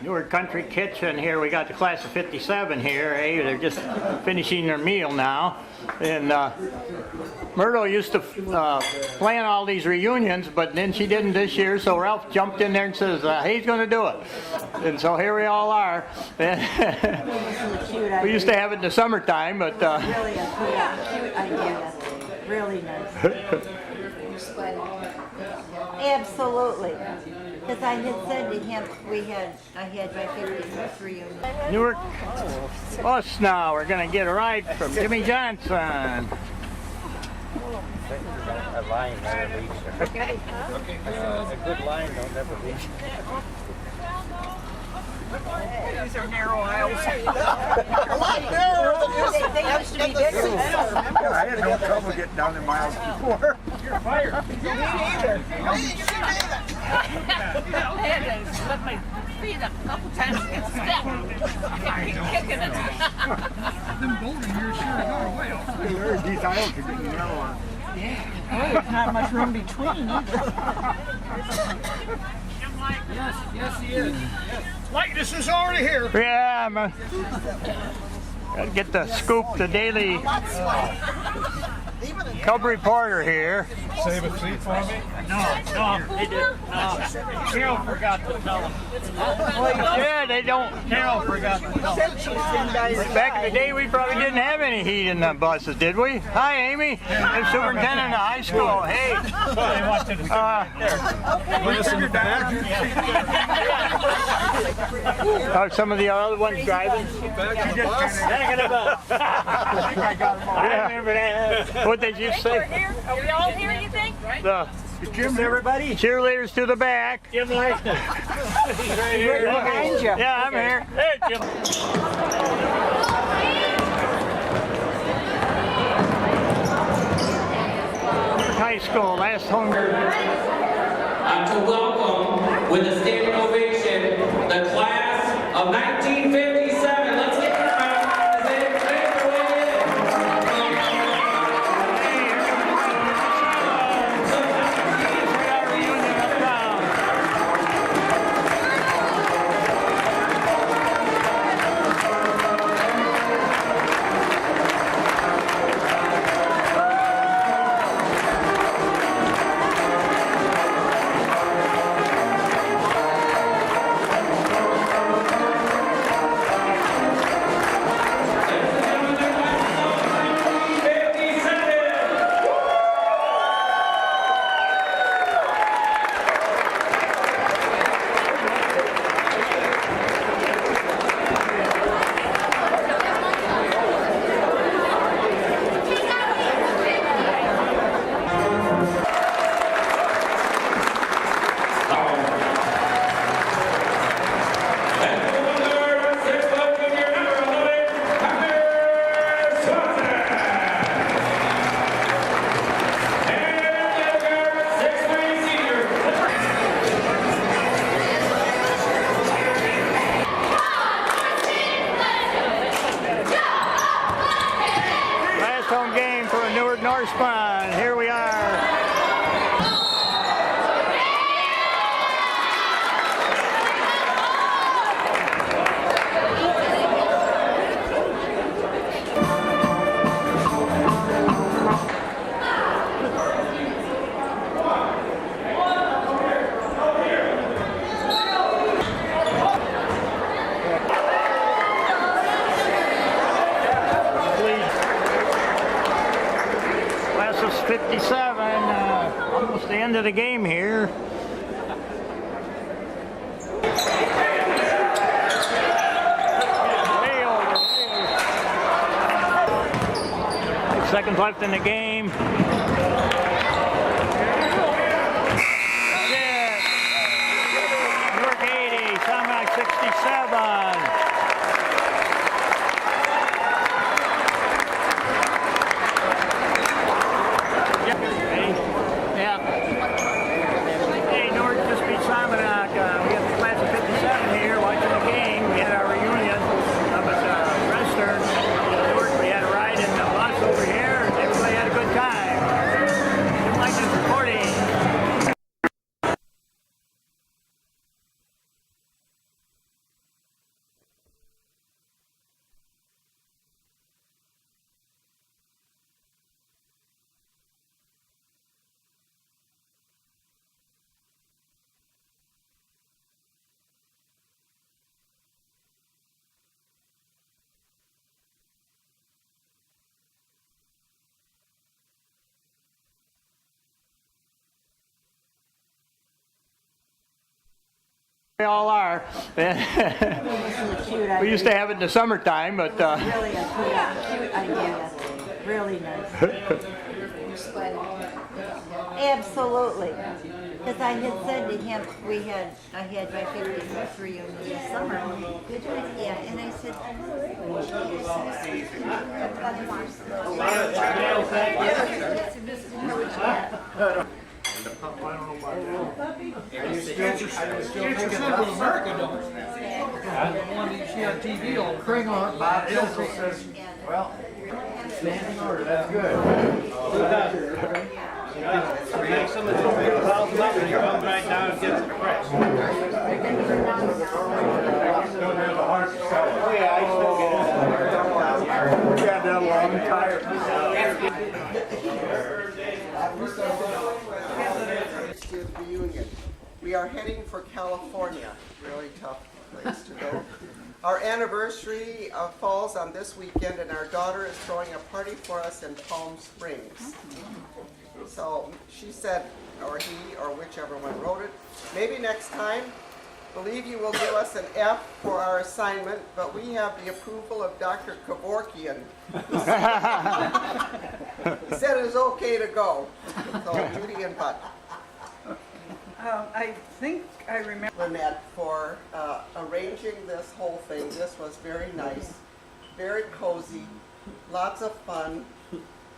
Newark Country Kitchen here. We got the class of '57 here. Eh? They're just finishing their meal now. And Myrtle used to plan all these reunions, but then she didn't this year, so Ralph jumped in there and says, he's going to do it. And so here we all are. We used to have it in the summertime, but... Really a cute idea. Really nice. Absolutely. Because I had said to him, I had my 50th reunion. Newark bus now. We're going to get a ride from Jimmy Johnson. A line never leaves her. A good line don't never leave her. These are narrow aisles. A lot narrower. They used to be bigger. I don't remember. I had no trouble getting down the miles before. You're fired. Me either. I had to lift my feet up a couple times to get stuck. I keep kicking it. Them golden years sure got away. These aisles are getting narrower. Oh, there's not much room between either. Yes, he is. Lightness is already here. Yeah, man. Gotta get the scoop, the daily Cub reporter here. Save a seat for me? No, they didn't. Carol forgot to tell them. Yeah, they don't. Carol forgot to tell them. Back in the day, we probably didn't have any heat in the buses, did we? Hi, Amy. I'm superintendent of high school. Hey. They want to Some of the other ones driving. I remember that. What did you say? Are we all here, you think? The Jim's everybody. cheerleaders to the back. Jim Langston. He's right here. Behind you. Yeah, I'm here. Hey, Jim. High school, last home game. To welcome with a standing ovation the class of 1957. Let's get them out as they make their way in. Home game for Newark Northbound. Here we are. Class of '57, almost the end of the game here. Way over. 6 seconds left in the game. Yeah. Newark 80, Newark 67. Time. They all are. We used to have it in the summertime, but Really a cute idea. Really nice. Absolutely. Because I had said to him, I had my 50th reunion this summer. Yeah, and I said, Central America, don't you? The one that you see on TV all the time. Bring on, Bob Hilton says, well, standing order, that's good. Make some of those big piles up and you come back down and get some fresh. Don't have the heart to sell it. Oh yeah, I still get it. We got that long tire. Reunion. We are heading for California. Really tough place to go. Our anniversary falls on this weekend, and our daughter is throwing a party for us in Palm Springs. So she said, or he, or whichever one wrote it, maybe next time, believe you will give us an F for our assignment, but we have the approval of Dr. Kevorkian. He said it was okay to go. So Judy and Bud. I think I remember. Lynette, for arranging this whole thing. This was very nice, very cozy, lots of fun.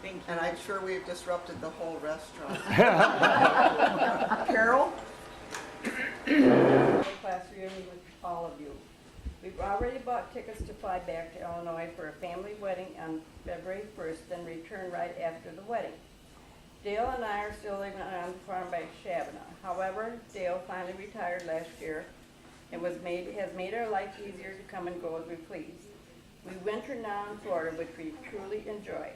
Thank you. And I'm sure we've disrupted the whole restaurant. Carol? Class reunion with all of you. We've already bought tickets to fly back to Illinois for a family wedding on February 1st, then return right after the wedding. Dale and I are still living on the farm by Shabana. However, Dale finally retired last year and has made our life easier to come and go as we please. We winter now in Florida, which we truly enjoy.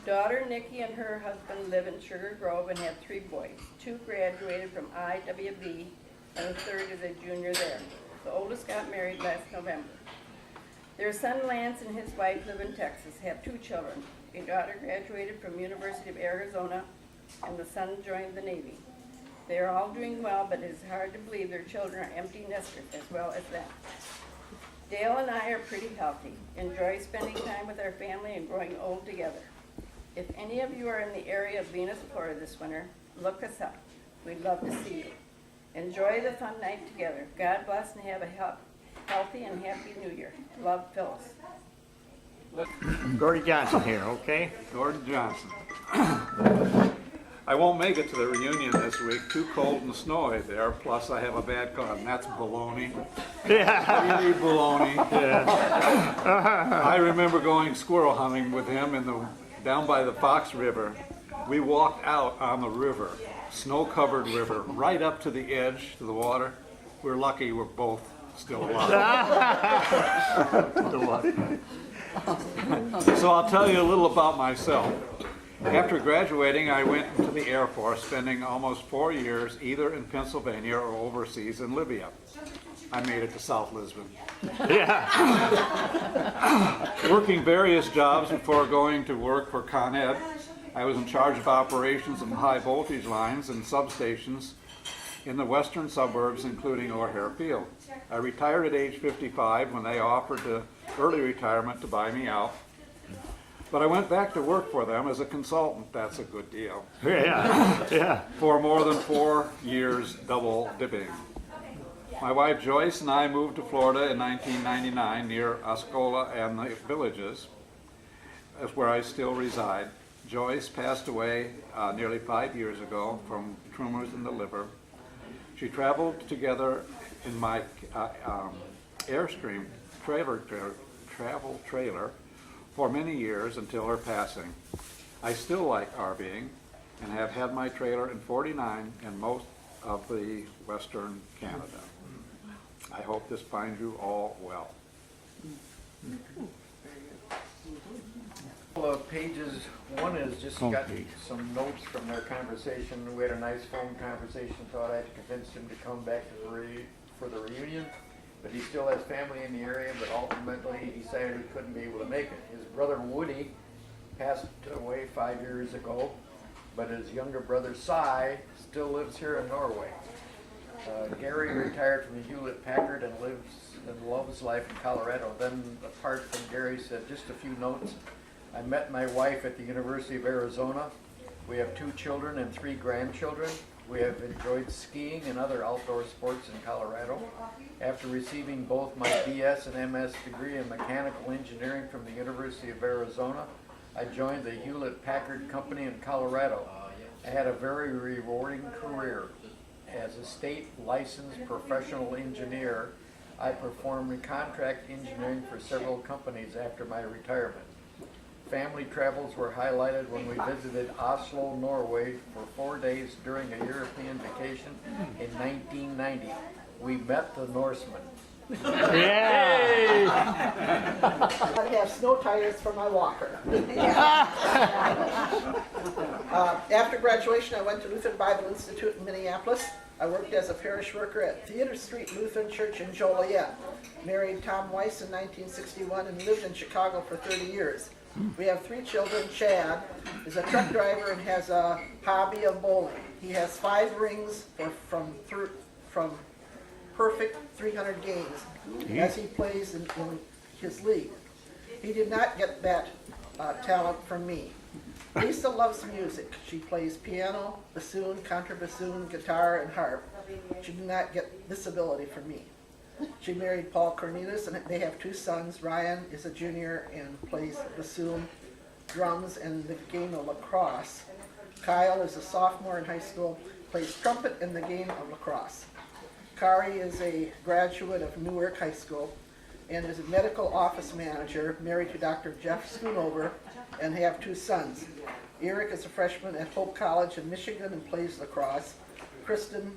Daughter Nikki and her husband live in Sugar Grove and have 3 boys. 2 graduated from IWB and the 3rd is a junior there. The oldest got married last November. Their son Lance and his wife live in Texas, have 2 children. A daughter graduated from University of Arizona and the son joined the Navy. They are all doing well, but it is hard to believe their children are empty nesters as well as them. Dale and I are pretty healthy, enjoy spending time with our family and growing old together. If any of you are in the area of Venus, Florida this winter, look us up. We'd love to see you. Enjoy the fun night together. God bless and have a healthy and happy New Year. Love, Phyllis. Gordy Johnson here, okay? Gordon Johnson. I won't make it to the reunion this week. Too cold and snowy there. Plus, I have a bad cold, and that's baloney. Yeah. Really baloney. Yeah. I remember going squirrel hunting with him down by the Fox River. We walked out on the river, snow-covered river, right up to the edge, to the water. We're lucky we're both still alive. So I'll tell you a little about myself. After graduating, I went into the Air Force, spending almost 4 years either in Pennsylvania or overseas in Libya. I made it to South Lisbon. Yeah. Working various jobs before going to work for Con Ed, I was in charge of operations and high voltage lines and substations in the western suburbs, including O'Hare Field. I retired at age 55 when they offered early retirement to buy me out. But I went back to work for them as a consultant. That's a good deal. Yeah. Yeah. For more than 4 years, double dipping. My wife Joyce and I moved to Florida in 1999 near Osceola and the Villages. That's where I still reside. Joyce passed away nearly 5 years ago from tumors in the liver. She traveled together in my Airstream travel trailer for many years until her passing. I still like RVing and have had my trailer in 49 in most of the Western Canada. I hope this finds you all well. Couple of pages. One is just got some notes from their conversation. We had a nice phone conversation. Thought I had to convince him to come back to for the reunion, but he still has family in the area. But ultimately, he decided he couldn't be able to make it. His brother Woody passed away 5 years ago, but his younger brother Cy still lives here in Norway. Gary retired from the Hewlett Packard and lives and loves life in Colorado. Then, apart from Gary, said just a few notes. I met my wife at the University of Arizona. We have 2 children and 3 grandchildren. We have enjoyed skiing and other outdoor sports in Colorado. After receiving both my BS and MS degree in mechanical engineering from the University of Arizona, I joined the Hewlett Packard Company in Colorado. I had a very rewarding career. As a state licensed professional engineer, I performed contract engineering for several companies after my retirement. Family travels were highlighted when we visited Oslo, Norway for 4 days during a European vacation in 1990. We met the Norsemen. Yay! I have snow tires for my walker. After graduation, I went to Lutheran Bible Institute in Minneapolis. I worked as a parish worker at Theater Street Lutheran Church in Joliet. Married Tom Weiss in 1961 and lived in Chicago for 30 years. We have 3 children. Chad is a truck driver and has a hobby of bowling. He has 5 rings from perfect 300 games as he plays in his league. He did not get that talent from me. Lisa loves music. She plays piano, bassoon, contrabassoon, guitar, and harp. She did not get this ability from me. She married Paul Cornelius, and they have 2 sons. Ryan is a junior and plays bassoon, drums, and the game of lacrosse. Kyle is a sophomore in high school, plays trumpet in the game of lacrosse. Kari is a graduate of Newark High School and is a medical office manager, married to Dr. Jeff Schoonover, and have 2 sons. Eric is a freshman at Hope College in Michigan and plays lacrosse. Christian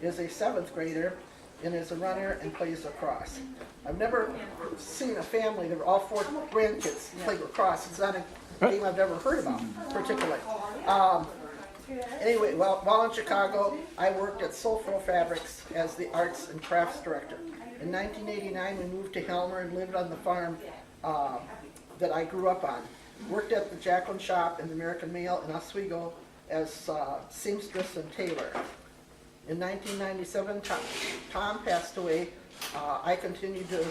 is a 7th grader and is a runner and plays lacrosse. I've never seen a family that all 4 grandkids play lacrosse. It's not a game I've ever heard about, particularly. Anyway, while in Chicago, I worked at Soulful Fabrics as the arts and crafts director. In 1989, we moved to Helmer and lived on the farm that I grew up on. Worked at the Jacqueline shop in the American Mail in Oswego as seamstress and tailor. In 1997, Tom passed away. I continued to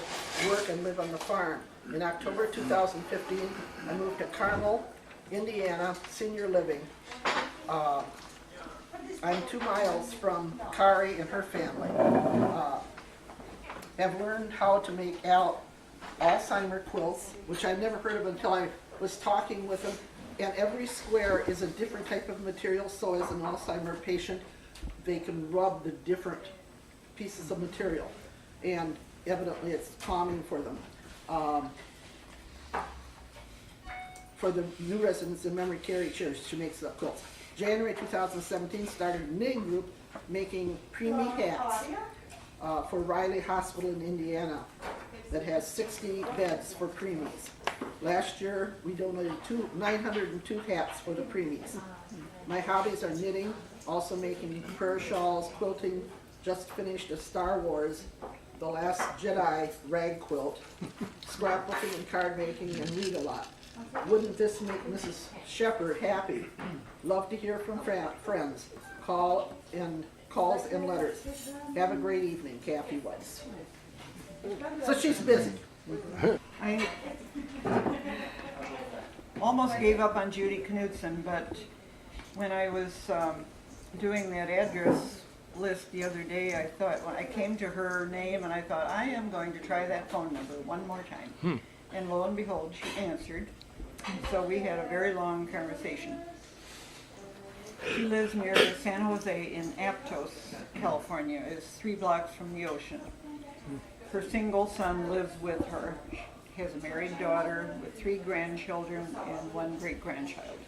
work and live on the farm. In October 2015, I moved to Carmel, Indiana, senior living. I'm 2 miles from Kari and her family. Have learned how to make Alzheimer quilts, which I've never heard of until I was talking with them. And every square is a different type of material, so as an Alzheimer patient, they can rub the different pieces of material. And evidently it's calming for them. For the new residents in memory care each year, she makes the quilts. January 2017, started a knitting group making preemie hats for Riley Hospital in Indiana that has 60 beds for preemies. Last year, we donated 902 hats for the preemies. My hobbies are knitting, also making prayer shawls, quilting, just finished a Star Wars, The Last Jedi rag quilt, scrapbooking and card making, and read a lot. Wouldn't this make Mrs. Shepherd happy? Love to hear from friends. Calls and letters. Have a great evening, Kathy Weiss. So she's busy. I almost gave up on Judy Knudsen, but when I was doing that address list the other day, I thought, when I came to her name, and I thought, I am going to try that phone number one more time. And lo and behold, she answered. So we had a very long conversation. She lives near San Jose in Aptos, California. It's 3 blocks from the ocean. Her single son lives with her. She has a married daughter with 3 grandchildren and 1 great-grandchild.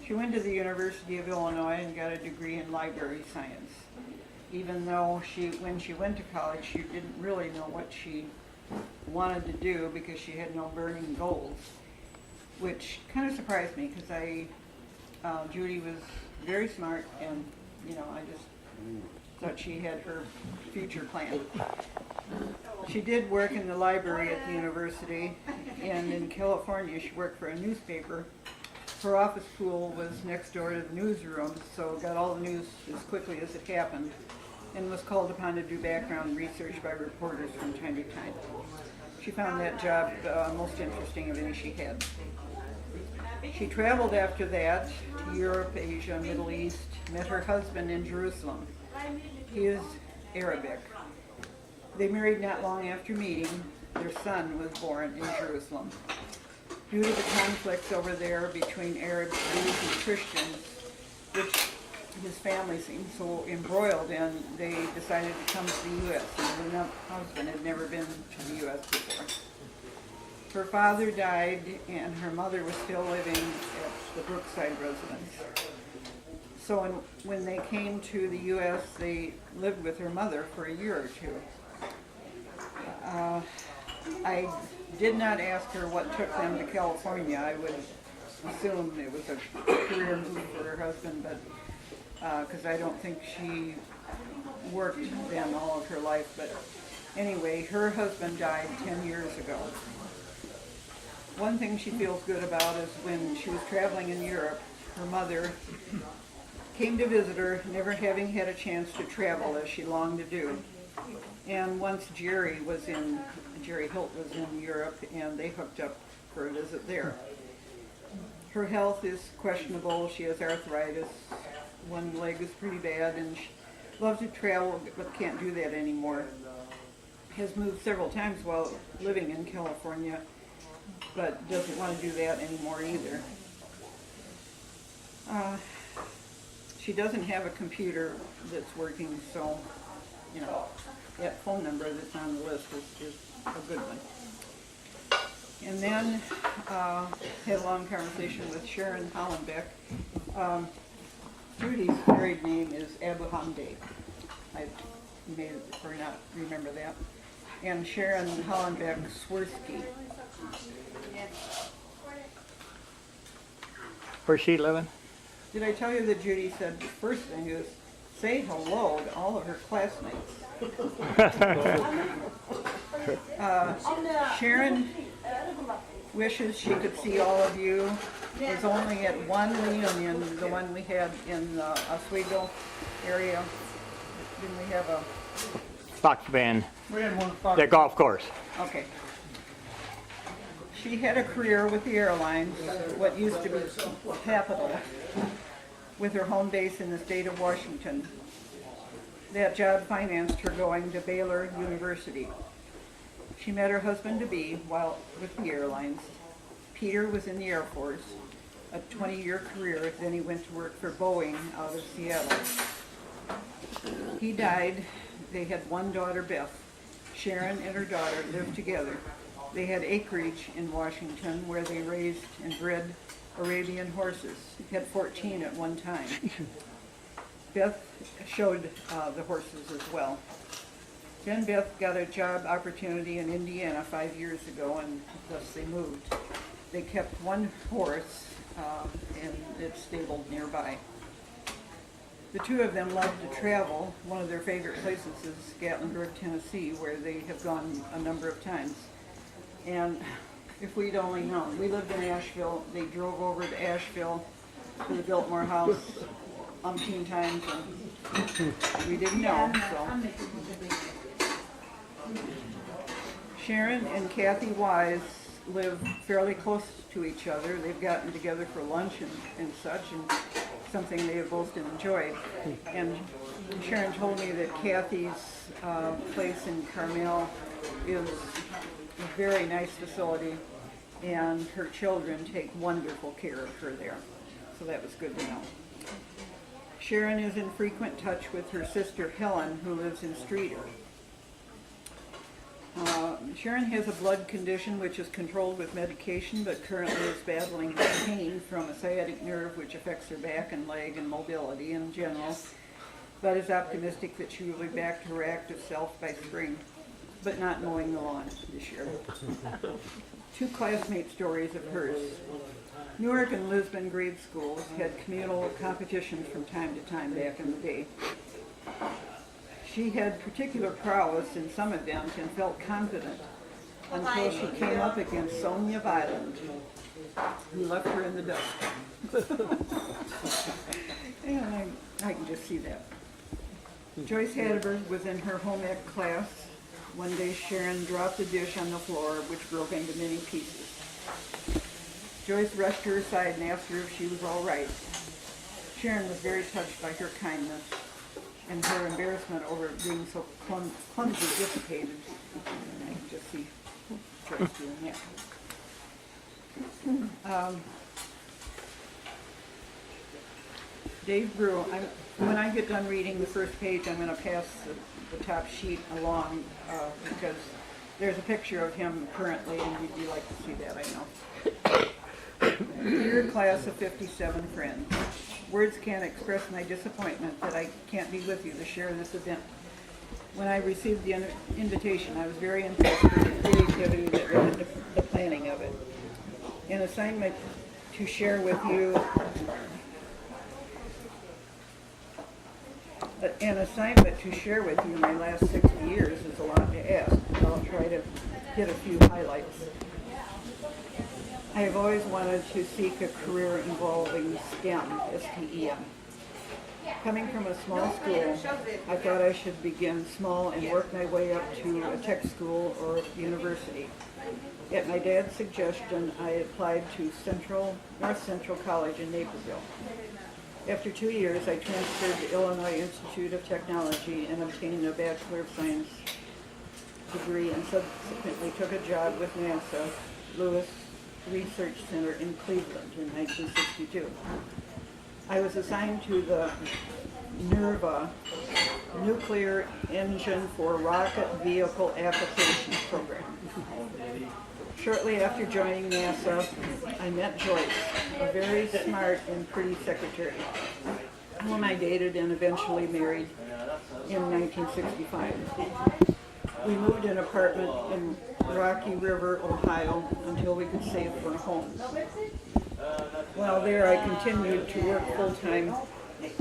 She went to the University of Illinois and got a degree in library science. Even though when she went to college, she didn't really know what she wanted to do because she had no burning goals, which kind of surprised me because Judy was very smart, and I just thought she had her future planned. She did work in the library at the university, and in California she worked for a newspaper her office pool was next door to the newsroom, so got all the news as quickly as it happened, and was called upon to do background research by reporters from time to time. She found that job most interesting of any she had. She traveled after that to Europe, Asia, Middle East, met her husband in Jerusalem. He is Arabic. They married not long after meeting. Their son was born in Jerusalem. Due to the conflicts over there between Arabs, Jews, and Christians, which his family seemed so embroiled in, they decided to come to the U.S. And the husband had never been to the U.S. before. Her father died, and her mother was still living at the Brookside residence. So when they came to the U.S., they lived with her mother for a year or two. I did not ask her what took them to California. I would assume it was a career move for her husband, but because I don't think she worked then all of her life. But anyway, her husband died 10 years ago. One thing she feels good about is when she was traveling in Europe, her mother came to visit her, never having had a chance to travel as she longed to do. And once Jerry Hilt was in Europe, and they hooked up for a visit there. Her health is questionable. She has arthritis. One leg is pretty bad, and she loves to travel, but can't do that anymore. Has moved several times while living in California, but doesn't want to do that anymore either. She doesn't have a computer that's working, so, you know, that phone number that's on the list is a good one. And then had a long conversation with Sharon Hollenbeck. Judy's married name is Abu Hamdi. I may or not remember that. And Sharon Hollenbeck Swirsky. Where's she living? Did I tell you that Judy said the first thing is say hello to all of her classmates? Sharon wishes she could see all of you. Was only at one reunion, the one we had in the Oswego area. Didn't we have a... Fox band. We had one Fox. The golf course. Okay. She had a career with the airlines, what used to be Capital, with her home base in the state of Washington. That job financed her going to Baylor University. She met her husband-to-be while with the airlines. Peter was in the Air Force, a 20-year career, then he went to work for Boeing out of Seattle. He died. They had one daughter, Beth. Sharon and her daughter lived together. They had acreage in Washington where they raised and bred Arabian horses. Had 14 at one time. Beth showed the horses as well. Then Beth got a job opportunity in Indiana 5 years ago, and thus they moved. They kept one horse, and it's stabled nearby. The two of them love to travel. One of their favorite places is Gatlinburg, Tennessee, where they have gone a number of times. And if we'd only known, we lived in Asheville. They drove over to Asheville to the Biltmore House umpteen times, and we didn't know. So Sharon and Kathy Wise live fairly close to each other. They've gotten together for lunch and such, and something they have both enjoyed. And Sharon told me that Kathy's place in Carmel is a very nice facility, and her children take wonderful care of her there. So that was good to know. Sharon is in frequent touch with her sister Helen, who lives in Streeter. Sharon has a blood condition which is controlled with medication, but currently is battling pain from a sciatic nerve which affects her back and leg and mobility in general, but is optimistic that she will be back to her active self by spring, but not mowing the lawn this year. Two classmate stories of hers. Newark and Lisbon grade schools had communal competitions from time to time back in the day. She had particular prowess in some events and felt confident until she came up against Sonia Violent, who left her in the dust. And I can just see that. Joyce Hatterberg was in her home ec class. One day Sharon dropped a dish on the floor, which broke into many pieces. Joyce rushed to her side and asked her if she was all right. Sharon was very touched by her kindness, and her embarrassment over being so clumsy dissipated. I can just see Joyce doing that. Dave Brew, when I get done reading the first page, I'm going to pass the top sheet along because there's a picture of him currently, and you'd like to see that, I know. Dear class of 57 friends, words can't express my disappointment that I can't be with you to share this event. When I received the invitation, I was very impressed with the creativity that went into the planning of it. An assignment to share with you my last 60 years is a lot to ask, but I'll try to hit a few highlights. I have always wanted to seek a career involving STEM, S-T-E-M. Coming from a small school, I thought I should begin small and work my way up to a tech school or university. At my dad's suggestion, I applied to North Central College in Naperville. After 2 years, I transferred to Illinois Institute of Technology and obtained a Bachelor of Science degree and subsequently took a job with NASA Lewis Research Center in Cleveland in 1962. I was assigned to the NERVA, Nuclear Engine for Rocket Vehicle Applications program. Shortly after joining NASA, I met Joyce, a very smart and pretty secretary, whom I dated and eventually married in 1965. We moved an apartment in Rocky River, Ohio, until we could save for a home. While there, I continued to work full-time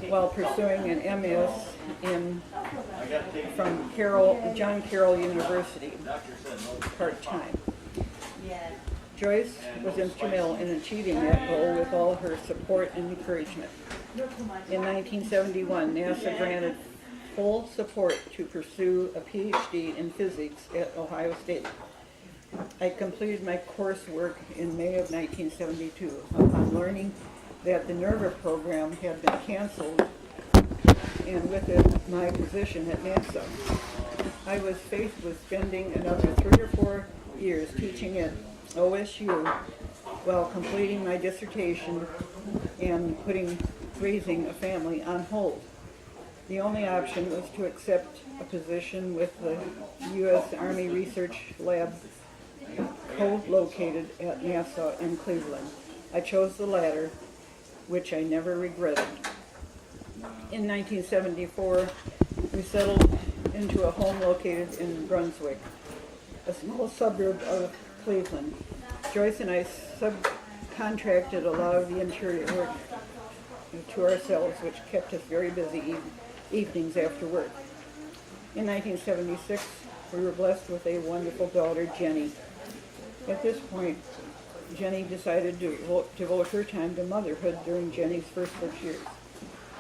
while pursuing an MS from John Carroll University, part-time. Joyce was instrumental in achieving that goal with all her support and encouragement. In 1971, NASA granted full support to pursue a PhD in physics at Ohio State. I completed my coursework in May of 1972 upon learning that the NERVA program had been canceled, and with it, my position at NASA. I was faced with spending another 3 or 4 years teaching at OSU while completing my dissertation and raising a family on hold. The only option was to accept a position with the U.S. Army Research Lab co-located at NASA in Cleveland. I chose the latter, which I never regretted. In 1974, we settled into a home located in Brunswick, a small suburb of Cleveland. Joyce and I subcontracted a lot of the interior work to ourselves, which kept us very busy evenings after work. In 1976, we were blessed with a wonderful daughter, Jenny. At this point, Jenny decided to devote her time to motherhood during Jenny's first 6 years.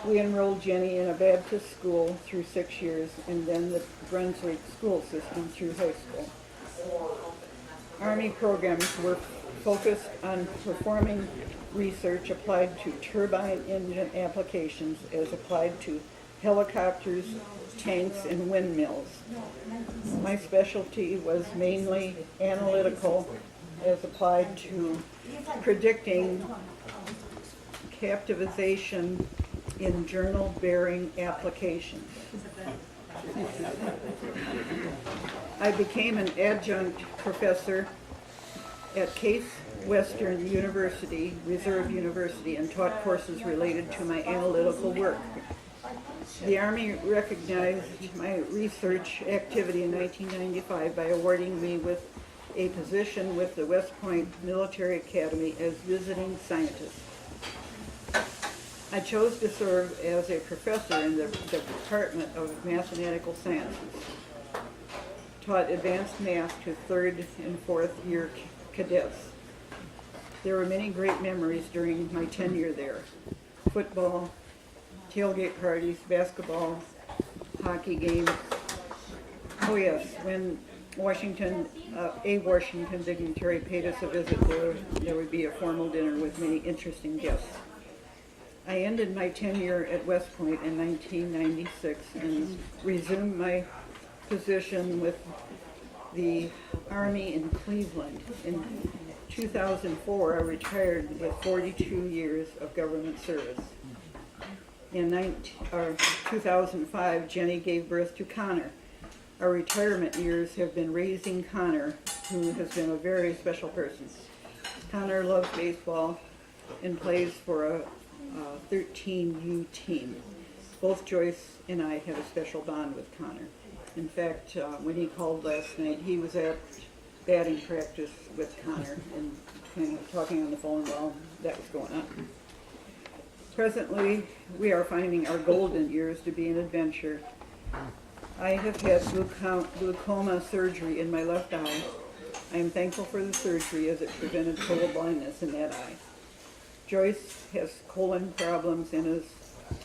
We enrolled Jenny in a Baptist school through 6 years, and then the Brunswick school system through high school. Army programs were focused on performing research applied to turbine engine applications as applied to helicopters, tanks, and windmills. My specialty was mainly analytical as applied to predicting captivization in journal-bearing applications. I became an adjunct professor at Case Western University, Reserve University, and taught courses related to my analytical work. The Army recognized my research activity in 1995 by awarding me with a position with the West Point Military Academy as visiting scientist. I chose to serve as a professor in the Department of Mathematical Sciences. Taught advanced math to 3rd and 4th year cadets. There were many great memories during my tenure there. Football, tailgate parties, basketball, hockey games. Oh yes, when a Washington dignitary paid us a visit, there would be a formal dinner with many interesting guests. I ended my tenure at West Point in 1996 and resumed my position with the Army in Cleveland. In 2004, I retired with 42 years of government service. In 2005, Jenny gave birth to Connor. Our retirement years have been raising Connor, who has been a very special person. Connor loves baseball and plays for a 13U team. Both Joyce and I have a special bond with Connor. In fact, when he called last night, he was at batting practice with Connor and kind of talking on the phone while that was going on. Presently, we are finding our golden years to be an adventure. I have had glaucoma surgery in my left eye. I am thankful for the surgery as it prevented total blindness in that eye. Joyce has colon problems and is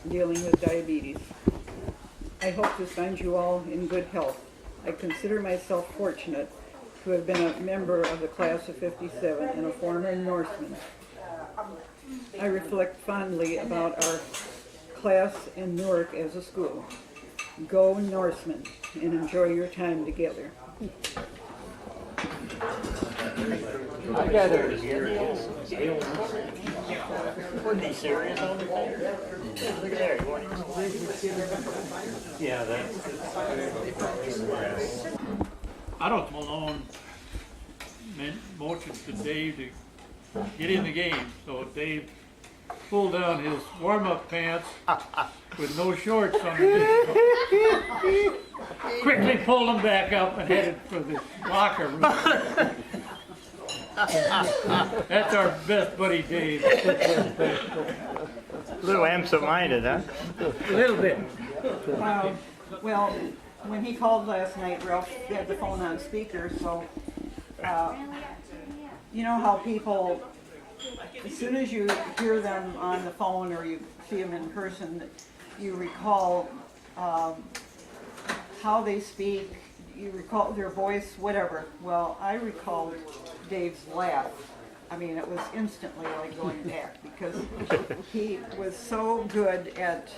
dealing with diabetes. I hope this finds you all in good health. I consider myself fortunate to have been a member of the class of '57 and a former Norseman. I reflect fondly about our class and Newark as a school. Go Norsemen and enjoy your time together. I got her. Wasn't he serious on the phone? Look at there. Yeah, that's. I don't Malone motioned to Dave to get in the game, so Dave pulled down his warm-up pants with no shorts underneath. Quickly pulled them back up and headed for the locker room. That's our best buddy Dave. A little absent-minded, huh? A little bit. Well, when he called last night, Ralph had the phone on speaker, so you know how people, as soon as you hear them on the phone or you see them in person, you recall how they speak, you recall their voice, whatever. Well, I recalled Dave's laugh. I mean, it was instantly like going back because he was so good at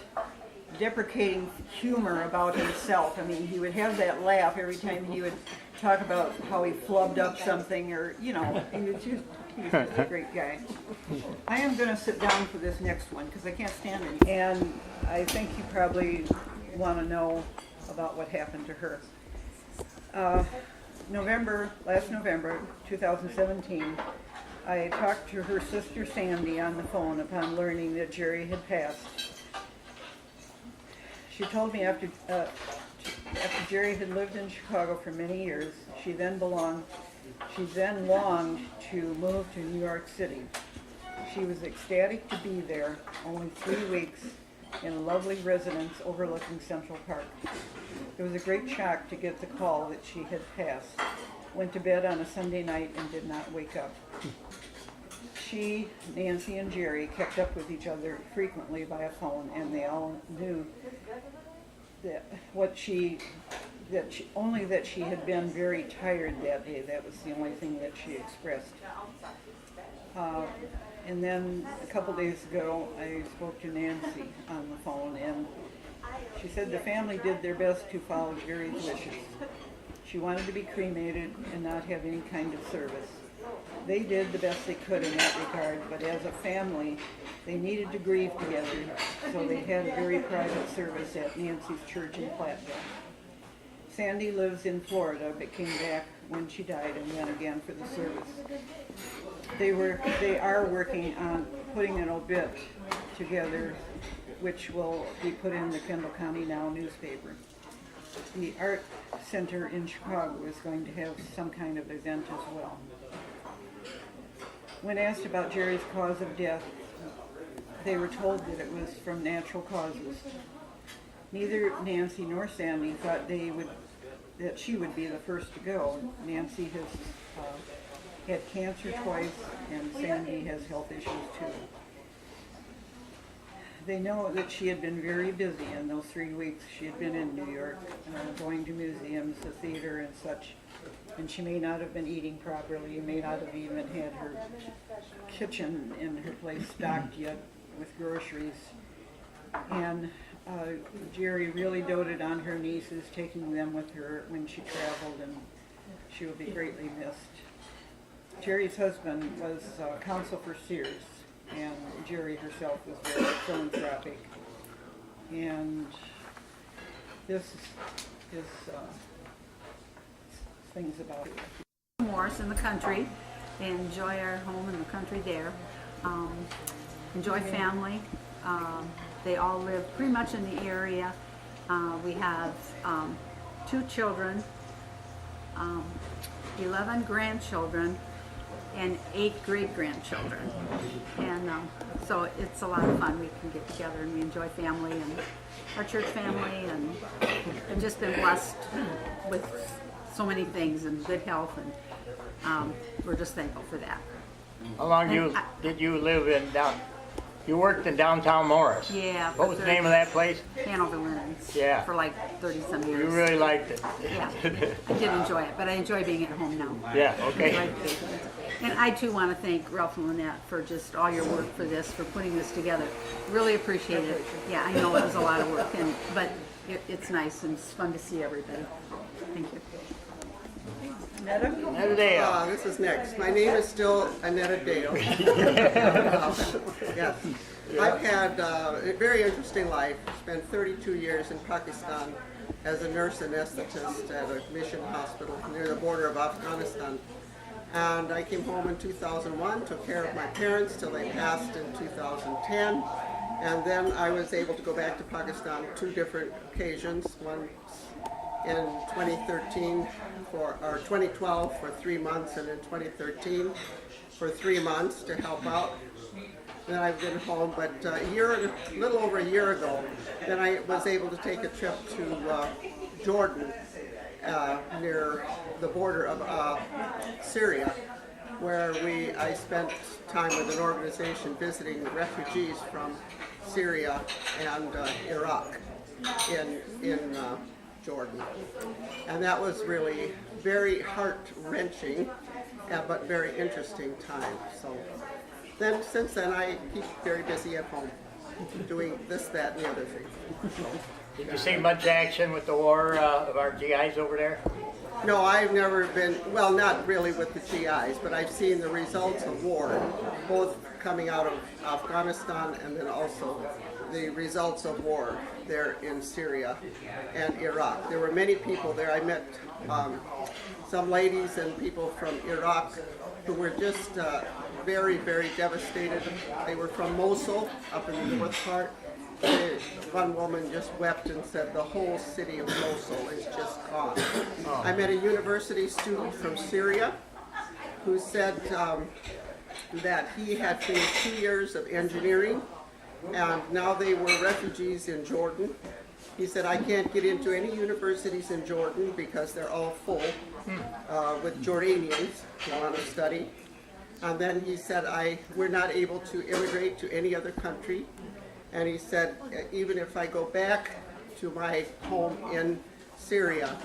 deprecating humor about himself. I mean, he would have that laugh every time he would talk about how he flubbed up something or, you know, he was just a great guy. I am going to sit down for this next one because I can't stand it. And I think you probably want to know about what happened to her. Last November 2017, I talked to her sister Sandy on the phone upon learning that Jerry had passed. She told me after Jerry had lived in Chicago for many years, she then longed to move to New York City. She was ecstatic to be there, only 3 weeks, in a lovely residence overlooking Central Park. It was a great shock to get the call that she had passed. Went to bed on a Sunday night and did not wake up. She, Nancy, and Jerry kept up with each other frequently via phone, and they all knew that only that she had been very tired that day. That was the only thing that she expressed. And then a couple days ago, I spoke to Nancy on the phone, and she said the family did their best to follow Jerry's wishes. She wanted to be cremated and not have any kind of service. They did the best they could in that regard, but as a family, they needed to grieve together, so they had a very private service at Nancy's church in Platteville. Sandy lives in Florida, but came back when she died and went again for the service. They are working on putting an obit together, which will be put in the Kendall County Now newspaper. The Art Center in Chicago is going to have some kind of event as well. When asked about Jerry's cause of death, they were told that it was from natural causes. Neither Nancy nor Sandy thought that she would be the first to go. Nancy has had cancer twice, and Sandy has health issues too. They know that she had been very busy in those 3 weeks. She had been in New York, going to museums, the theater and such, and she may not have been eating properly, may not have even had her kitchen in her place stocked yet with groceries. And Jerry really doted on her nieces, taking them with her when she traveled, and she will be greatly missed. Jerry's husband was counsel for Sears, and Jerry herself was very philanthropic. And this is things about it. Morris in the country. Enjoy our home in the country there. Enjoy family. They all live pretty much in the area. We have 2 children, 11 grandchildren, and 8 great-grandchildren. And so it's a lot of fun. We can get together and we enjoy family and our church family, and I've just been blessed with so many things and good health, and we're just thankful for that. How long did you live in you worked in downtown Morris? Yeah. What was the name of that place? Hanover Linens. Yeah. For like 30-some years. You really liked it. Yeah, I did enjoy it, but I enjoy being at home now. Yeah, okay. And I too want to thank Ralph and Lynette for just all your work for this, for putting this together. Really appreciate it. Yeah, I know it was a lot of work, but it's nice and it's fun to see everybody. Thank you. Annetta Dale. This is next. My name is still Annetta Dale. Yes. I've had a very interesting life. Spent 32 years in Pakistan as a nurse anesthetist at a mission hospital near the border of Afghanistan. And I came home in 2001, took care of my parents till they passed in 2010. And then I was able to go back to Pakistan 2 different occasions. One in 2013 or 2012 for 3 months, and in 2013 for 3 months to help out. Then I've been home, but a little over a year ago, then I was able to take a trip to Jordan, near the border of Syria, where I spent time with an organization visiting refugees from Syria and Iraq in Jordan. And that was really very heart-wrenching, but very interesting time. So then, since then, I keep very busy at home, doing this, that, and the other thing. Did you see much action with the war of our GIs over there? No, I've never been, well, not really with the GIs, but I've seen the results of war, both coming out of Afghanistan and then also the results of war there in Syria and Iraq. There were many people there. I met some ladies and people from Iraq who were just very, very devastated. They were from Mosul, up in the north part. One woman just wept and said the whole city of Mosul is just gone. I met a university student from Syria who said that he had finished 2 years of engineering, and now they were refugees in Jordan. He said, I can't get into any universities in Jordan because they're all full with Jordanians who want to study. And then he said, we're not able to immigrate to any other country. And he said, even if I go back to my home in Syria,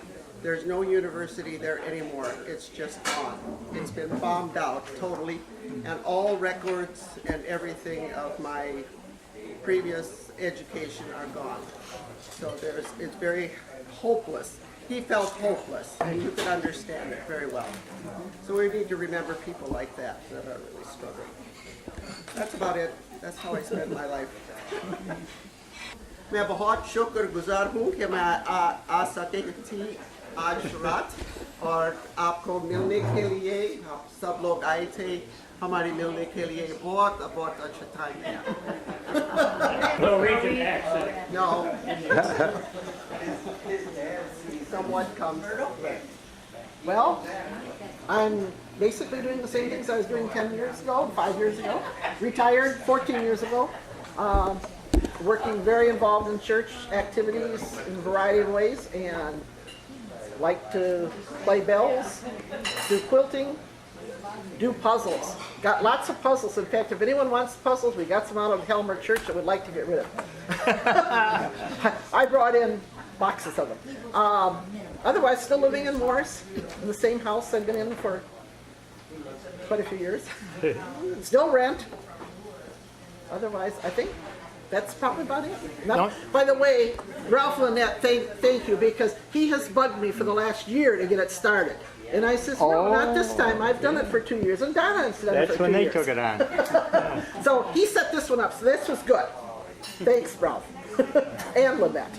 there's no university there anymore. It's just gone. It's been bombed out totally, and all records and everything of my previous education are gone. So it's very hopeless. He felt hopeless, and you could understand it very well. So we need to remember people like that are really struggling. That's about it. That's how I spend my life. मैं बहुत शुक्रगुजार हूँ कि मैं आ सके थी आज रात और आपको मिलने के लिए आप सब लोग आए थे हमारी मिलने के लिए बहुत बहुत अच्छा टाइम है Norwegian accent. No. Somewhat comes. Well, I'm basically doing the same things I was doing 10 years ago, 5 years ago. Retired 14 years ago. Working very involved in church activities in a variety of ways, and like to play bells, do quilting, do puzzles. Got lots of puzzles. In fact, if anyone wants puzzles, we got some out of Helmer Church that would like to get rid of them. I brought in boxes of them. Otherwise, still living in Morris, in the same house I've been in for quite a few years. Still rent. Otherwise, I think that's probably about it. Now, by the way, Ralph Lynette, thank you, because he has bugged me for the last year to get it started. And I says, no, not this time. I've done it for 2 years. And Donna has done it for 2 years. That's when they took it on. So he set this one up. So this was good. Thanks, Ralph. And Lynette.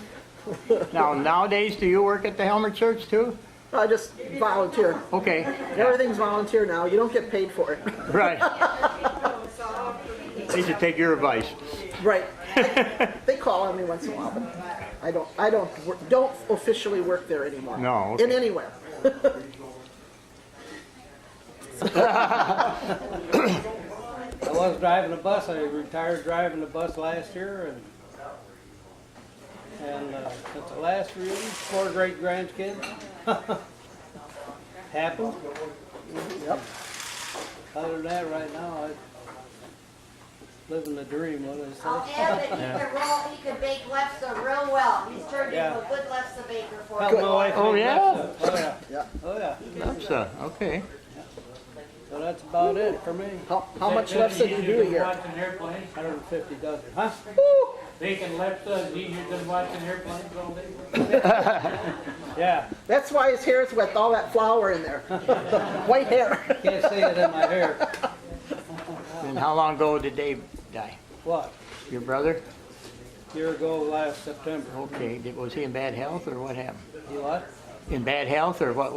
Now, nowadays, do you work at the Helmer Church too? I just volunteer. Okay. Everything's volunteer now. You don't get paid for it. Right. They should take your advice. Right. They call on me once in a while, but I don't officially work there anymore. No. Okay. In anywhere. I was driving a bus. I retired driving a bus last year, and at the last reunion, 4 great grandkids. Happy. Yep. Other than that, right now, I living the dream. What I say. I'll add that he could bake lefse real well. He's turned into a good lefse baker for Help us. my wife Oh, make yeah? lefse. Oh yeah. Yeah. Oh yeah. That's okay. So that's about it for me. How much left did you do a year? Watching airplanes, 150 dozen. Huh? taking left is easier than watching airplanes all day. Yeah. That's why his hair's with all that flour in there. White hair. Can't see it in my hair. And how long ago did Dave die? What? Your brother? Year ago last September. Okay. Was he in bad health or what happened? He what? In bad health or what?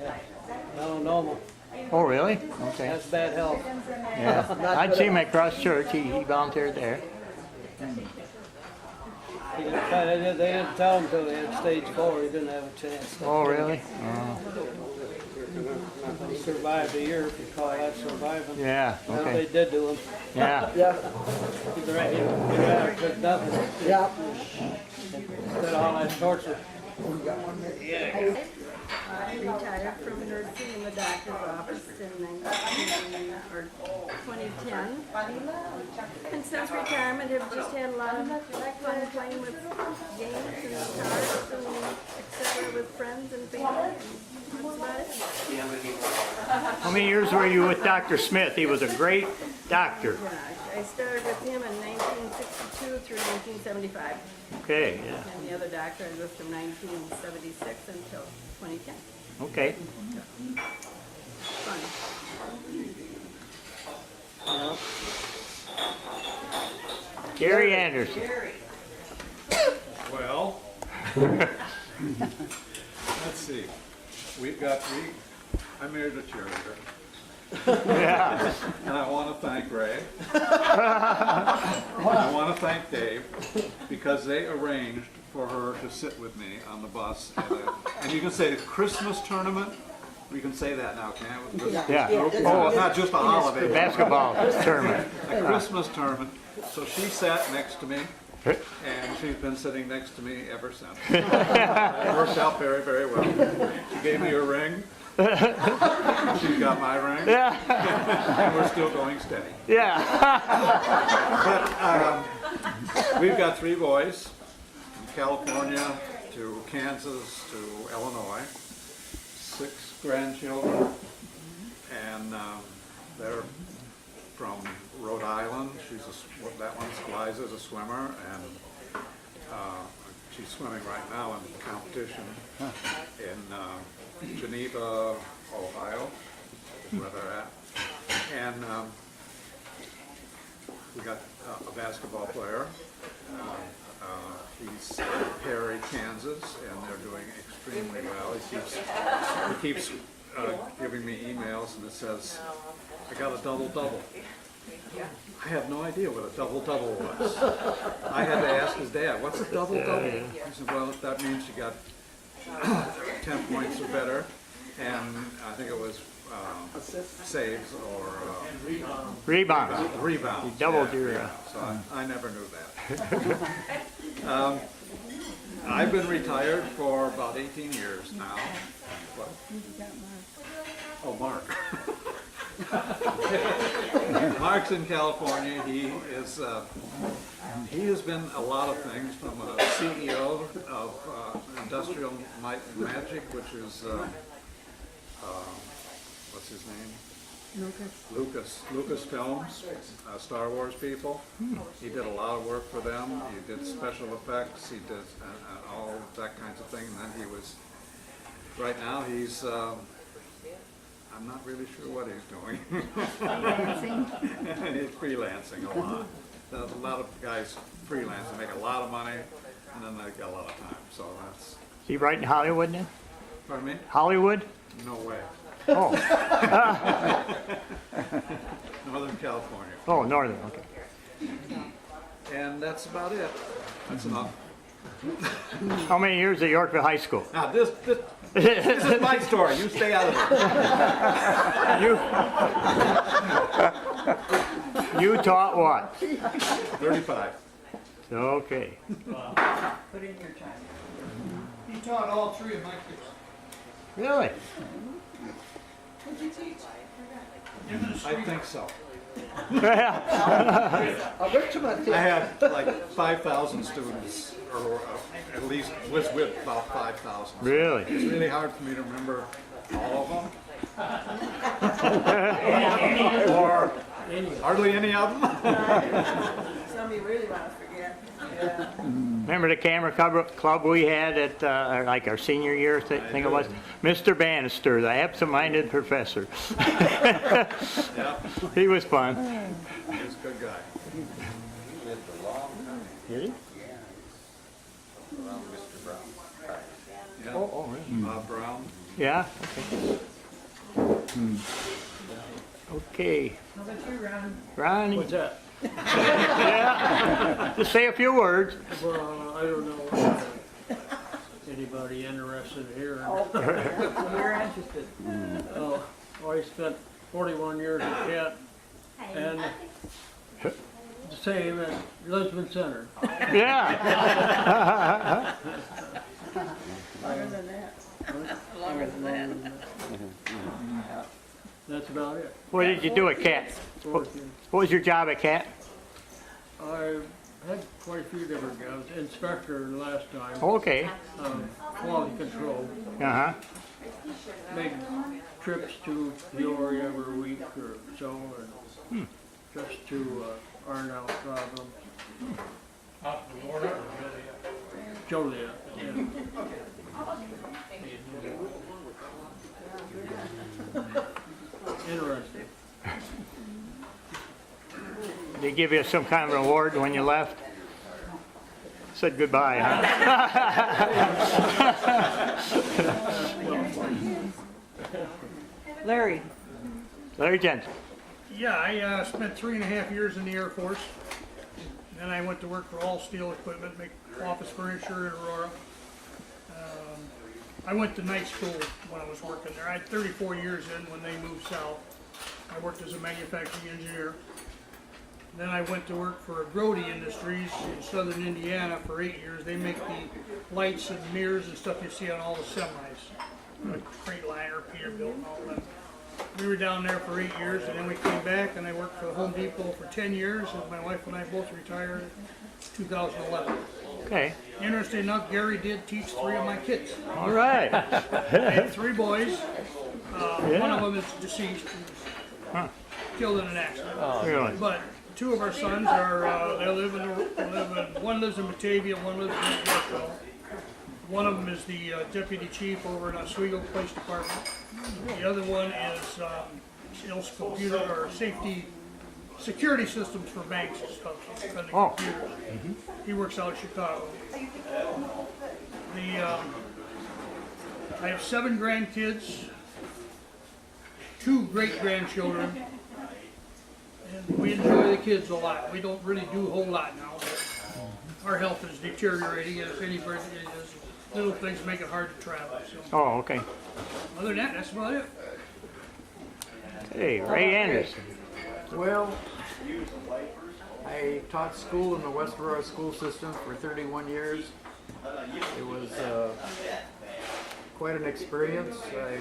Yeah. Melanoma. Oh, really? Okay. That's bad health. Yeah. I'd seen him at Cross Church. He volunteered there. They didn't tell him until they had stage 4. He didn't have a chance. Oh, really? Oh. He survived a year, if you call that surviving. Yeah, That's what okay. they did to him. Yeah. Yeah. He'd rather took nothing. Yeah. Instead of all that torture. I retired from nursing in the doctor's office in 2010. And since retirement, I've just had a lot of fun playing with games and cards and etc. with friends and family. And that's about it. How many years were you with Dr. Smith? He was a great doctor. I started with him in 1962 through 1975. Okay, yeah. And the other doctor I was from 1976 until 2010. Okay. Fun. Gary Anderson. Well, let's see. I married a cheerleader. Yeah. And I want to thank Ray. I want to thank Dave because they arranged for her to sit with me on the bus. And you can say Christmas tournament. We can say that now, can't we? Yeah. Oh, it's not just a holiday. The basketball tournament. A Christmas tournament. So she sat next to me, and she's been sitting next to me ever since. It worked out very, very well. She gave me a ring. She's got my ring. Yeah. And we're still going steady. Yeah. But we've got 3 boys, from California to Kansas to Illinois, 6 grandchildren, and they're from Rhode Island. That one's Liza's a swimmer, and she's swimming right now in competition in Geneva, Ohio, where they're at. And we got a basketball player. He's Perry, Kansas, and they're doing extremely well. He keeps giving me emails, and it says, "I got a double-double." I have no idea what a double-double was. I had to ask his dad, "What's a double-double?" He said, "Well, that means you got 10 points or better, and I think it was saves or Rebound. rebounds." You doubled your. So I never knew that. I've been retired for about 18 years now. What? Oh, Mark. Mark's in California. He has been a lot of things, from a CEO of Industrial Might and Magic, which is what's his name? Lucas Films, Star Wars people. He did a lot of work for them. He did special effects. He did all that kinds of thing. And then he was, right now he's, I'm not really sure what he's doing. He's freelancing a lot. A lot of guys freelance and make a lot of money, and then they get a lot of time. So that's. Is he right in Hollywood then? Pardon me? Hollywood? No way. Oh. Northern California. Oh, northern, okay. And that's about it. That's enough. How many years at Yorkville High School? Now this is my story. You stay out of it. You taught what? 35. Okay. Put in your time. He taught all three of my kids. Really? What'd you teach? I think so. Yeah. I had like 5,000 students, or at least was with about 5,000. Really? It's really hard for me to remember all of them. Or hardly any of them. Some you really want to forget. Yeah. Remember the camera club we had at like our senior year, I think it was? Mr. Bannister, the absent-minded professor. Yeah. He was fun. He's a good guy. Did he? Yeah. Oh, really? Bob Brown. Yeah? Okay. How about you, Ron? Ronnie? What's that? Yeah. Just say a few words. Well, I don't know anybody interested here. We're interested. I spent 41 years at CAT and the same at Lisbon Center. Yeah. Longer than that. Longer than that. That's about it. What did you do at CAT? What was your job at CAT? I had quite a few different jobs. Inspector last time. Okay. Quality control. Uh-huh. Make trips to Peoria every week or so, and just to iron out problems. Out in Florida or Joliet, yeah. Interesting. Did they give you some kind of reward when you left? Said goodbye, huh? Larry. Larry Jensen. Yeah, I spent 3.5 years in the Air Force. Then I went to work for All Steel Equipment, make office furniture in Aurora. I went to night school when I was working there. I had 34 years in when they moved south. I worked as a manufacturing engineer. Then I went to work for Grody Industries in southern Indiana for 8 years. They make the lights and mirrors and stuff you see on all the semis. Like Freightliner, Peterbilt and all that. We were down there for 8 years, and then we came back and I worked for Home Depot for 10 years, and my wife and I both retired in 2011. Okay. Interesting enough, Gary did teach 3 of my kids. All right. I had 3 boys. One of them is deceased. Killed in an accident. Really? But 2 of our sons are, one lives in Batavia, one lives in Yorkville. One of them is the deputy chief over in Oswego Police Department. The other one is sales computer or security systems for banks and stuff. On the computers. He works out in Chicago. I have 7 grandkids, 2 great-grandchildren, and we enjoy the kids a lot. We don't really do a whole lot now, but our health is deteriorating, as anybody is. Little things make it hard to travel. So. Oh, okay. Other than that, that's about it. Hey, Ray Anderson. Well, I taught school in the West Aurora school system for 31 years. It was quite an experience. I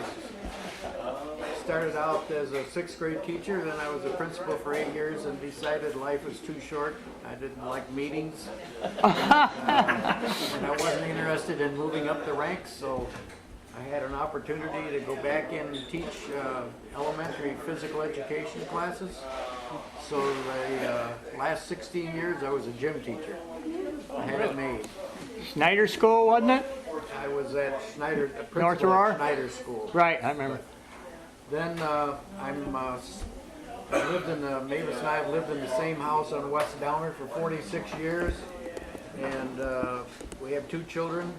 started out as a 6th grade teacher, then I was a principal for 8 years and decided life was too short. I didn't like meetings. And I wasn't interested in moving up the ranks, so I had an opportunity to go back in and teach elementary physical education classes. So the last 16 years I was a gym teacher. I had it made. Snyder School, wasn't it? I was at Snyder, North principal Aurora? at Snyder School. Right, I remember. Then I lived in Mavis and I have lived in the same house on West Downer for 46 years, and we have 2 children,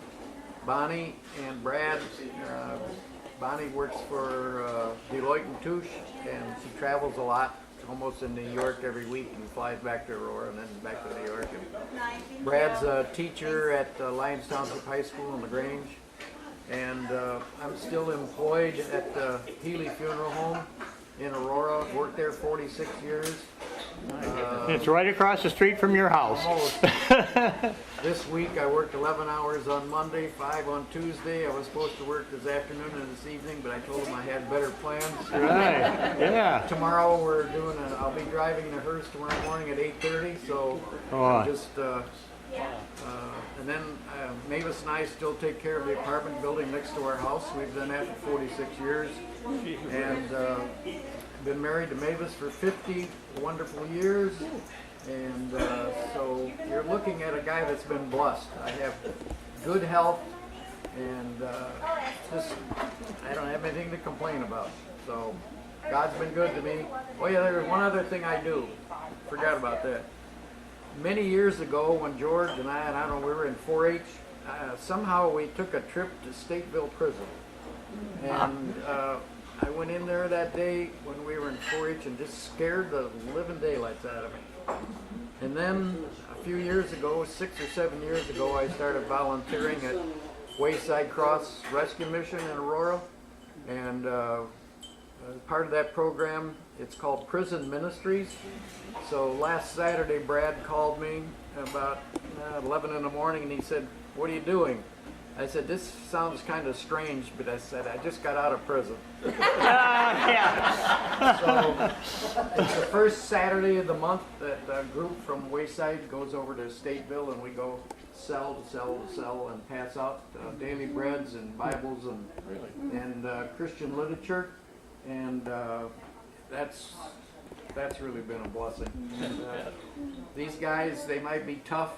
Bonnie and Brad. Bonnie works for Deloitte and Touche, and she travels a lot, almost in New York every week, and flies back to Aurora and then back to New York. And Brad's a teacher at Lyons Township High School in LaGrange, and I'm still employed at the Healy Funeral Home in Aurora. Worked there 46 years. It's right across the street from your house. Almost. This week I worked 11 hours on Monday, 5 on Tuesday. I was supposed to work this afternoon and this evening, but I told them I had better plans. Right, yeah. Tomorrow I'll be driving to Hearst tomorrow morning at 8:30, so and then Mavis and I still take care of the apartment building next to our house. We've done that for 46 years, and been married to Mavis for 50 wonderful years. And so you're looking at a guy that's been blessed. I have good health, and I don't have anything to complain about. So God's been good to me. Oh yeah, there's one other thing I do. Forgot about that. Many years ago, when George and I don't know, we were in 4-H, somehow we took a trip to Stateville Prison. And I went in there that day when we were in 4-H and just scared the living daylights out of me. And then a few years ago, 6 or 7 years ago, I started volunteering at Wayside Cross Rescue Mission in Aurora. And part of that program, it's called Prison Ministries. So last Saturday, Brad called me about 11 in the morning and he said, "What are you doing?" I said, "This sounds kind of strange," but I said, "I just got out of prison." So it's the first Saturday of the month that a group from Wayside goes over to Stateville, and we go cell to cell to cell and pass out daily breads and Bibles and Christian literature, and that's really been a blessing. And, these guys, they might be tough,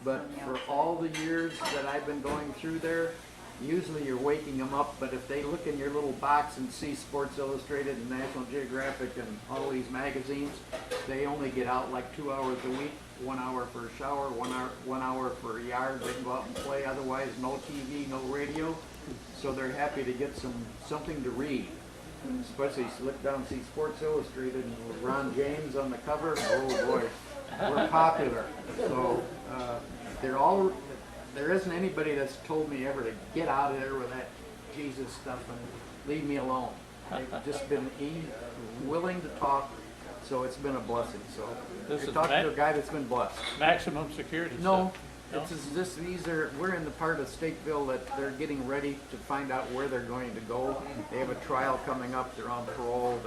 but for all the years that I've been going through there, usually you're waking them up, but if they look in your little box and see Sports Illustrated and National Geographic and all these magazines, they only get out like 2 hours a week, 1 hour for a shower, 1 hour for a yard. They can go out and play, otherwise no TV, no radio. So they're happy to get something to read. Especially you look down and see Sports Illustrated and with Ron James on the cover. Oh boy, we're popular. So there isn't anybody that's told me ever to get out of there with that Jesus stuff and leave me alone. They've just been willing to talk, so it's been a blessing. So you're talking to a guy that's been blessed. Maximum security. No. We're in the part of Stateville that they're getting ready to find out where they're going to go. They have a trial coming up. They're on parole.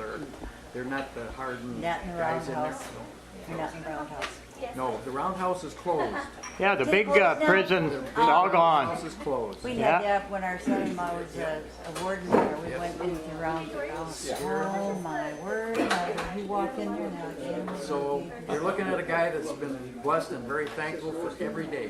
They're not the hardened guys in there. You're not in Roundhouse. No, the Roundhouse is closed. Yeah, the big prison is all gone. The Roundhouse is closed. We had that when our son-in-law was a warden there. We went into the Roundhouse. Oh my word! You walk in there now. So you're looking at a guy that's been blessed and very thankful for every day.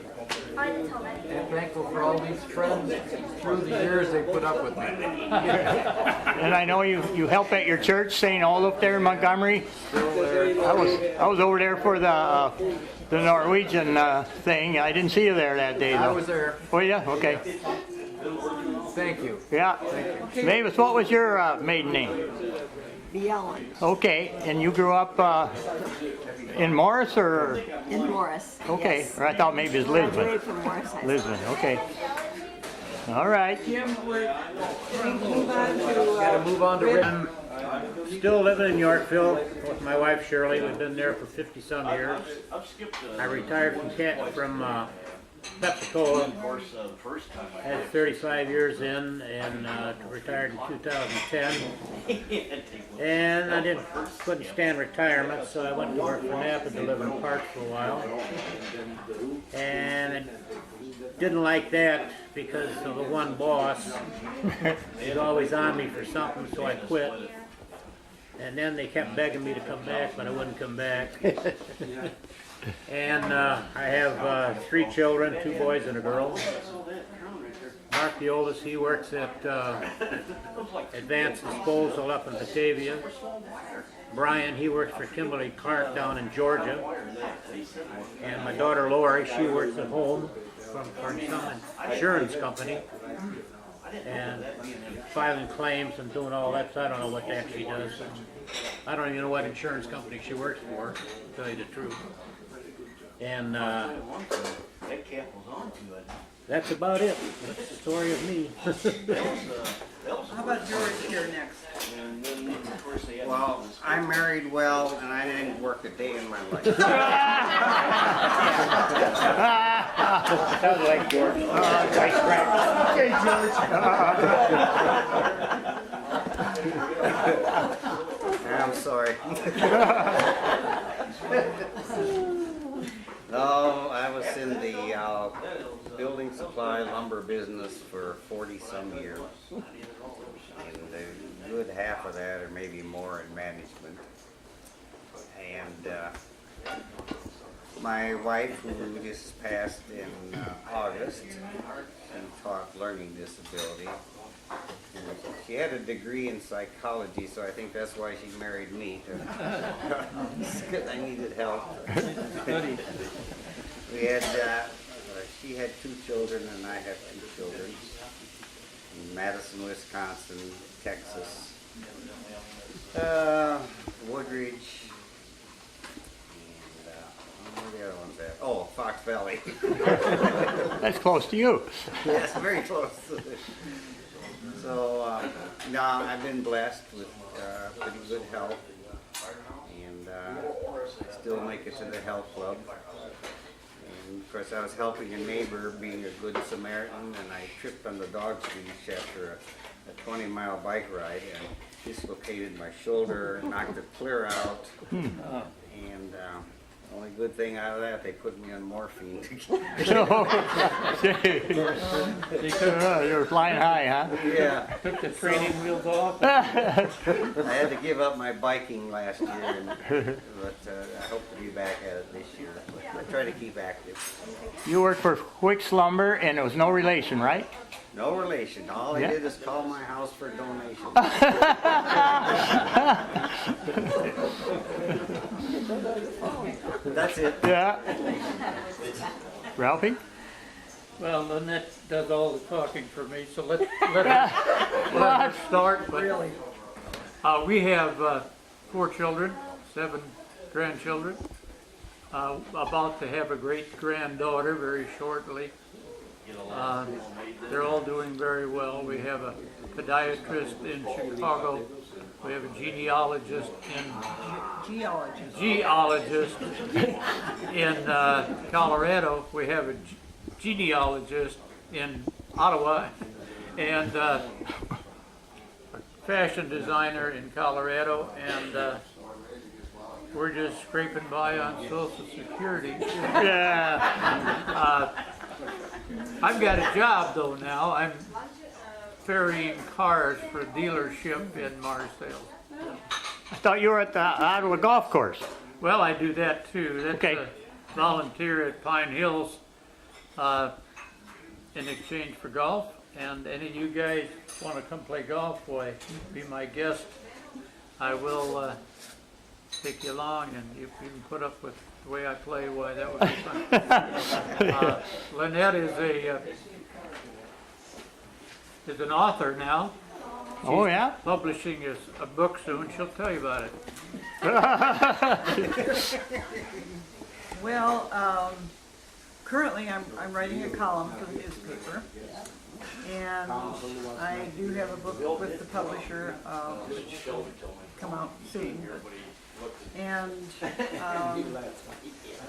And thankful for all these friends through the years they put up with me. And I know you help at your church, St. Olaf there in Montgomery. Still there. I was over there for the Norwegian thing. I didn't see you there that day, though. I was there. Oh, yeah? Okay. Thank you. Yeah. Thank you. Mavis, what was your maiden name? Beyond. Okay. And you grew up in Morris or? In Morris. Okay. Yes. Or I thought maybe it was Lisbon. Graduated from Morris High School. Lisbon. Okay. All right. Gotta move on to Rick. Still living in Yorkville with my wife Shirley. We've been there for 50-some years. I retired from Pepsi-Cola. Had 35 years in and retired in 2010. And I couldn't stand retirement, so I went to work for Napa delivering parts for a while. And I didn't like that because of the one boss. He was always on me for something, so I quit. And then they kept begging me to come back, but I wouldn't come back. And I have 3 children, 2 boys and a girl. Mark, the oldest, he works at Advanced Disposal up in Batavia. Brian, he works for Kimberly Clark down in Georgia. And my daughter Lori, she works at home for some insurance company. And filing claims and doing all that, so I don't know what that she does. I don't even know what insurance company she works for, to tell you the truth. And that's about it. That's the story of me. How about George here next? Well, I married well, and I didn't work a day in my life. Sounds like George. Nice crack. Okay, George. I'm sorry. No, I was in the building supply lumber business for 40-some years. And a good half of that, or maybe more, in management. And my wife, who just passed in August, she taught learning disability. And she had a degree in psychology, so I think that's why she married me. Because I needed help. We had, she had 2 children and I have 2 children. In Madison, Wisconsin, Texas, Woodridge, and where are the other ones at? Oh, Fox Valley. That's close to you. Yes, very close. So, no, I've been blessed with pretty good health, and still make it to the health club. And of course, I was helping a neighbor, being a good Samaritan, and I tripped on the dog's leash after a 20-mile bike ride and dislocated my shoulder, knocked it clear out, and the only good thing out of that, they put me on morphine. You're flying high, huh? Yeah. Took the training wheels off. I had to give up my biking last year, but I hope to be back at it this year. I try to keep active. You work for Quick's Lumber, and it was no relation, right? No relation. All I did is call my house for donations. That's it. Yeah. Ralphie? Well, Lynette does all the talking for me, so let her start. But, really? We have 4 children, 7 grandchildren. About to have a great-granddaughter very shortly. They're all doing very well. We have a podiatrist in Chicago. We have a genealogist in Colorado. We have a genealogist in Ottawa, and a fashion designer in Colorado, and we're just scraping by on Social Security. Yeah. I've got a job though now. I'm ferrying cars for a dealership in Marseille. I thought you were at the Ottawa golf course. Well, I do that too. That's Okay. a volunteer at Pine Hills in exchange for golf. And any of you guys want to come play golf, boy, be my guest. I will take you along, and if you can put up with the way I play, why, that would be fun. Lynette is an author now. Oh, yeah? Publishing a book soon. She'll tell you about it. Well, currently I'm writing a column for the newspaper, and I do have a book with the publisher, which will come out soon. And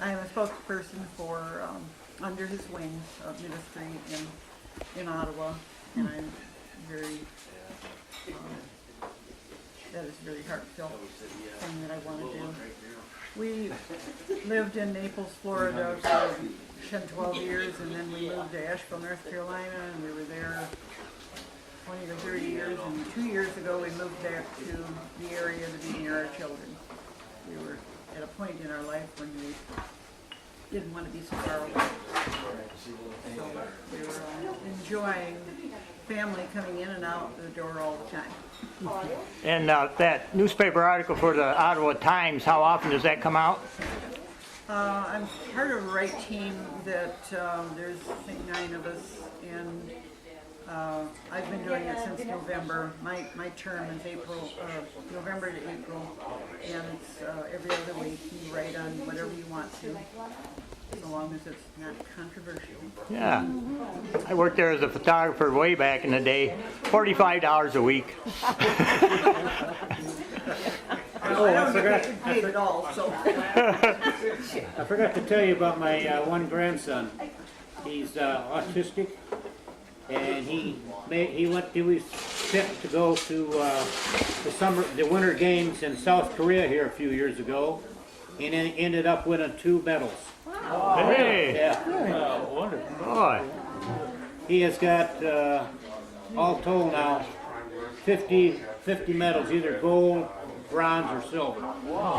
I'm a spokesperson for under his wing of ministry in Ottawa, and I'm very, that is a very heartfelt thing that I want to do. We lived in Naples, Florida for 10, 12 years, and then we moved to Asheville, North Carolina, and we were there 20 to 30 years, and 2 years ago we moved back to the area to be near our children. We were at a point in our life when we didn't want to be so far away. So we were enjoying family coming in and out the door all the time. And that newspaper article for the Ottawa Times, how often does that come out? I'm part of a write team that there's, I think, 9 of us, and I've been doing it since November. My term is November to April, and it's every other week. You write on whatever you want to, so long as it's not controversial. Yeah. I worked there as a photographer way back in the day, $45 a week. I forgot. Get paid at all, so. I forgot to tell you about my one grandson. He's autistic, and he was picked to go to the winter games in South Korea here a few years ago, and then ended up winning 2 medals. Hey! Yeah. Wonderful. Boy. He has got all told now 50 medals, either gold, bronze, or silver.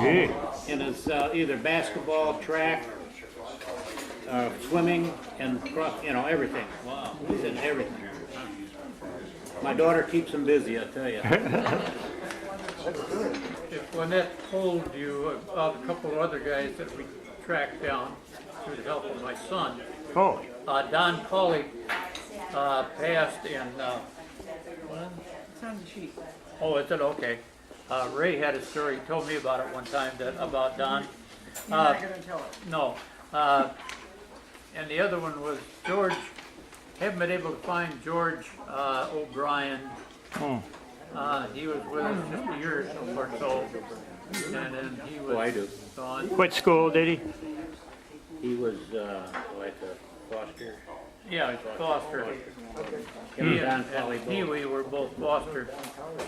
Gee. And it's either basketball, track, swimming, and everything. Wow. He's in everything. My daughter keeps him busy, I tell you. If Lynette told you about a couple of other guys that we tracked down through the help of my son. Oh. Don Colley passed in, It's on the sheet. oh, is it? Okay. Ray had a story, he told me about it one time, about Don. You're not going to tell it. No. And the other one was George. Haven't been able to find George O'Brien. He was with us just a year or so, and then he was gone. Quit school, did he? He was like a foster. Yeah, he was foster. He and Pee Wee were both foster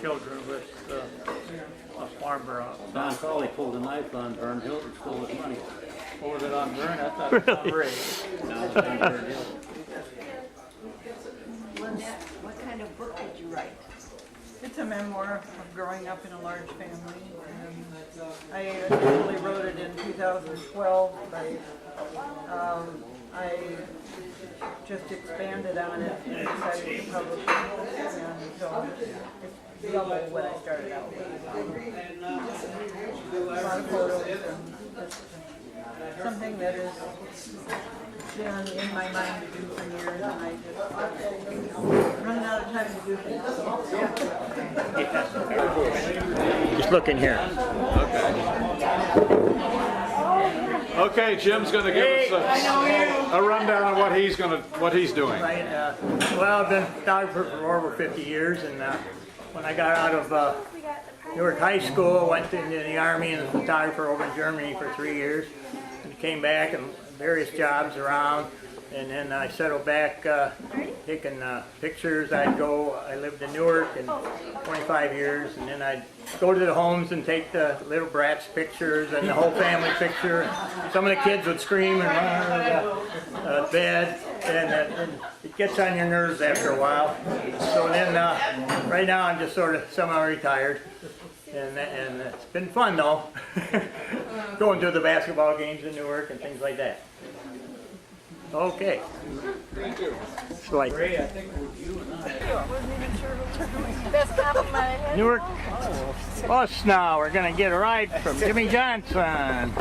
children with a farmer. Don Colley pulled a knife on Vern Hill and stole his money. What was it on Vern? I thought it was on Ray. No, it's on Vern Hill. Lynette, what kind of book did you write? It's a memoir of growing up in a large family. And I initially wrote it in 2012, but I just expanded on it and decided to publish it. And so it's double what I started out with. A lot of photos and just something that has been in my mind to do for years, and I just running out of time to do things. Just look in here. Okay, Jim's going to give us a rundown of what he's doing. Right. Well, I've been a photographer for over 50 years, and when I got out of Newark High School, went into the Army and was a photographer over in Germany for 3 years, and came back and various jobs around, and then I settled back taking pictures. I lived in Newark in 25 years, and then I'd go to the homes and take the little brats pictures and the whole family picture. And some of the kids would scream and run under the bed, and it gets on your nerves after a while. So then right now I'm just sort of semi-retired, and it's been fun though, going to the basketball games in Newark and things like that. Okay. Thank you. So like Ray, I think it was you and I. Best compliment I had. Newark bus now. We're gonna get a ride from Jimmy Johnson.